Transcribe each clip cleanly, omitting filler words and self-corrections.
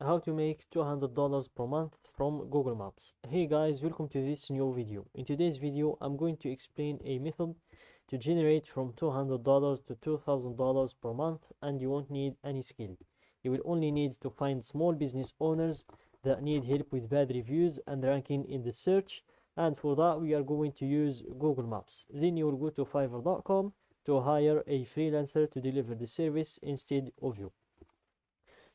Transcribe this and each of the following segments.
how to make $200 per month from Google Maps. Hey guys, welcome to this new video. In today's video, I'm going to explain a method to generate from $200 to $2,000 per month, and you won't need any skill. You will only need to find small business owners that need help with bad reviews and ranking in the search, and for that we are going to use Google Maps. Then you will go to Fiverr.com to hire a freelancer to deliver the service instead of you.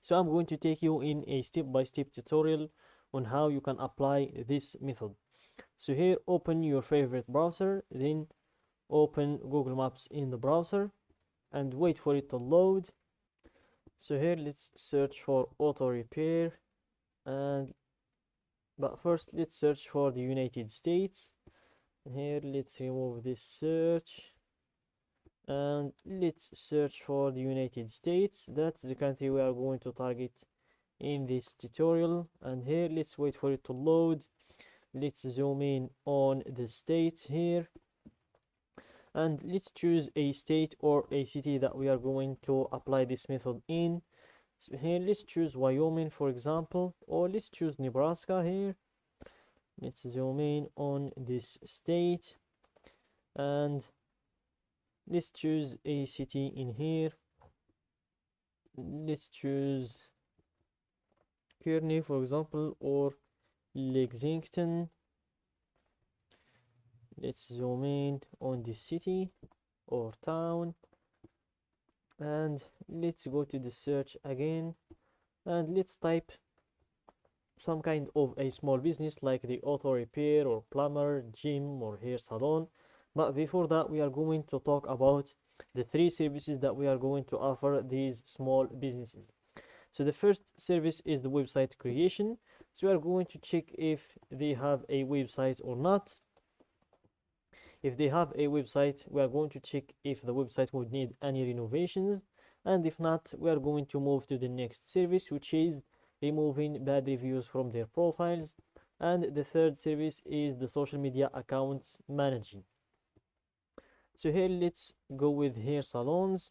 So I'm going to take you in a step-by-step tutorial on how you can apply this method. So here, open your favorite browser, then open Google Maps in the browser and wait for it to load. So here, let's search for auto repair, and but first let's search for the United States. Here, let's remove this search and let's search for the United States. That's the country we are going to target in this tutorial. And here, let's wait for it to load. Let's zoom in on the state here, and let's choose a state or a city that we are going to apply this method in. So here, let's choose Wyoming, for example, or let's choose Nebraska here. Let's zoom in on this state and let's choose a city in here. Let's choose Kearney, for example, or Lexington. Let's zoom in on the city or town and let's go to the search again and let's type some kind of a small business like the auto repair or plumber, gym or hair salon. But before that, we are going to talk about the three services that we are going to offer these small businesses. So the first service is the website creation. So we are going to check if they have a website or not. If they have a website, we are going to check if the website would need any renovations, and if not, we are going to move to the next service, which is removing bad reviews from their profiles. And the third service is the social media accounts managing. So here, let's go with hair salons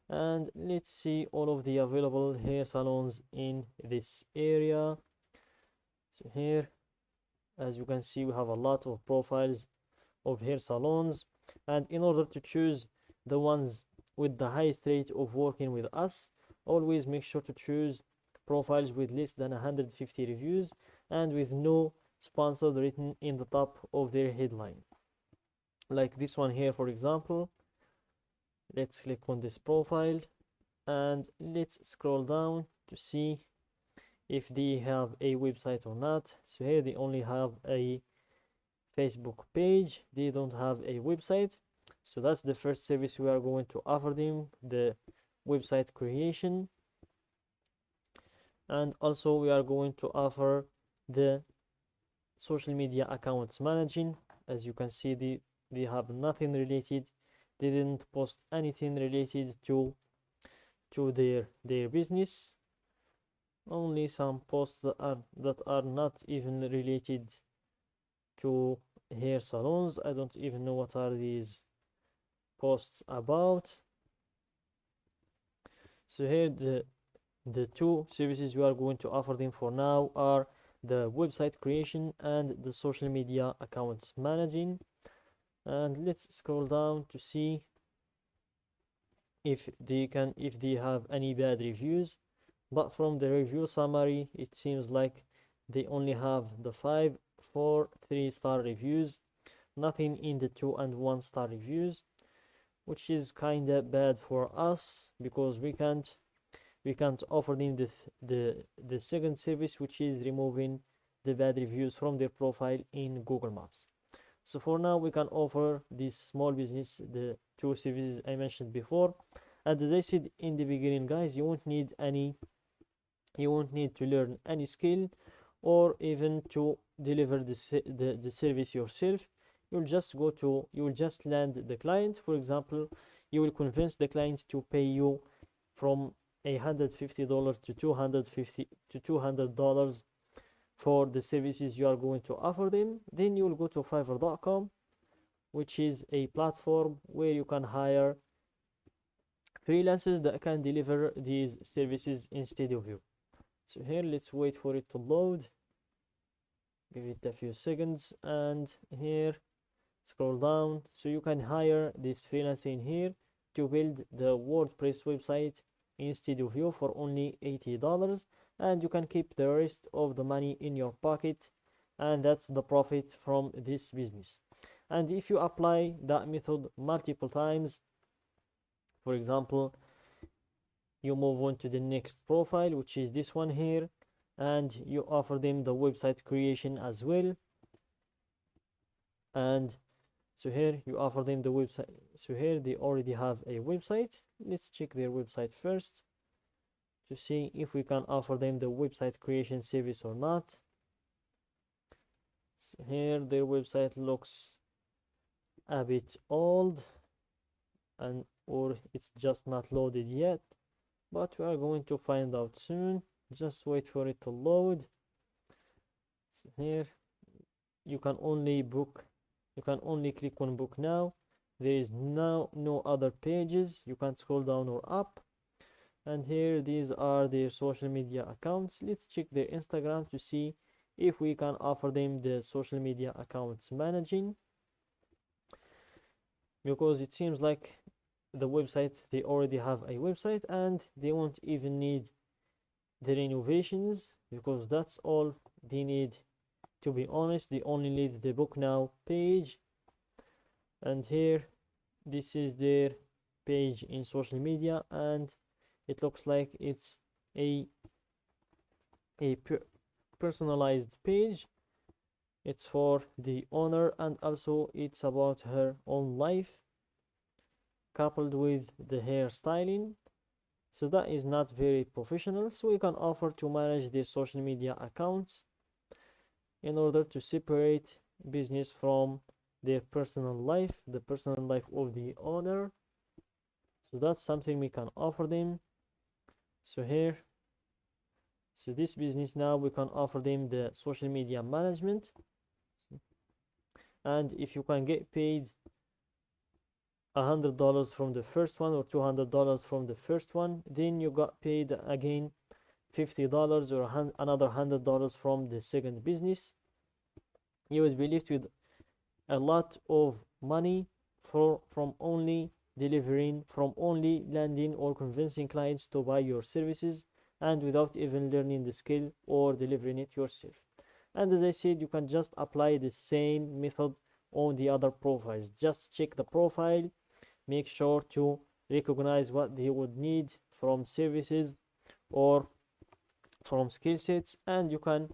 and let's see all of the available hair salons in this area. So here, as you can see, we have a lot of profiles of hair salons, and in order to choose the ones with the highest rate of working with us, always make sure to choose profiles with less than 150 reviews and with no sponsored written in the top of their headline, like this one here, for example. Let's click on this profile and let's scroll down to see if they have a website or not. So here they only have a Facebook page, they don't have a website. So that's the first service we are going to offer them, the website creation. And also we are going to offer the social media accounts managing. As you can see, they have nothing related, they didn't post anything related to their business, only some posts that are not even related to hair salons. I don't even know what are these posts about. So here, the two services we are going to offer them for now are the website creation and the social media accounts managing. And let's scroll down to see if they have any bad reviews. But from the review summary, it seems like they only have the 5, 4, 3-star reviews, nothing in the 2 and 1-star reviews, which is kind of bad for us because we can't offer them the second service, which is removing the bad reviews from their profile in Google Maps. So for now, we can offer this small business the two services I mentioned before. And as I said in the beginning, guys, you won't need to learn any skill or even to deliver the service yourself. You will just land the client. For example, you will convince the client to pay you from $150 to $200 for the services you are going to offer them. Then you will go to Fiverr.com, which is a platform where you can hire freelancers that can deliver these services instead of you. So here, let's wait for it to load. Give it a few seconds, and here, scroll down. So you can hire this freelancer in here to build the WordPress website instead of you for only $80, and you can keep the rest of the money in your pocket, and that's the profit from this business. And if you apply that method multiple times, for example, you move on to the next profile, which is this one here, and you offer them the website creation as well. And so here you offer them the website. So here they already have a website. Let's check their website first to see if we can offer them the website creation service or not. So here their website looks a bit old, and or it's just not loaded yet, but we are going to find out soon. Just wait for it to load. So here you can only click on book now. There is now no other pages. You can scroll down or up, and here these are their social media accounts. Let's check their Instagram to see if we can offer them the social media accounts managing, because it seems like the website, they already have a website and they won't even need the renovations, because that's all they need. To be honest, they only need the book now page. And here, this is their page in social media, and it looks like it's a personalized page. It's for the owner, and also it's about her own life coupled with the hairstyling. So that is not very professional. So we can offer to manage the social media accounts in order to separate business from their personal life, the personal life of the owner. So that's something we can offer them. So here, so this business now, we can offer them the social media management, and if you can get paid $100 from the first one or $200 from the first one, then you got paid again $50 or another $100 from the second business. You would be left with a lot of money from only delivering, from only landing or convincing clients to buy your services, and without even learning the skill or delivering it yourself. And as I said, you can just apply the same method on the other profiles. Just check the profile, make sure to recognize what they would need from services or from skill sets, and you can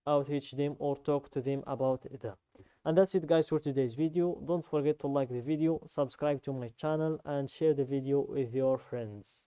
outreach them or talk to them about that. And that's it, guys, for today's video. Don't forget to like the video, subscribe to my channel, and share the video with your friends.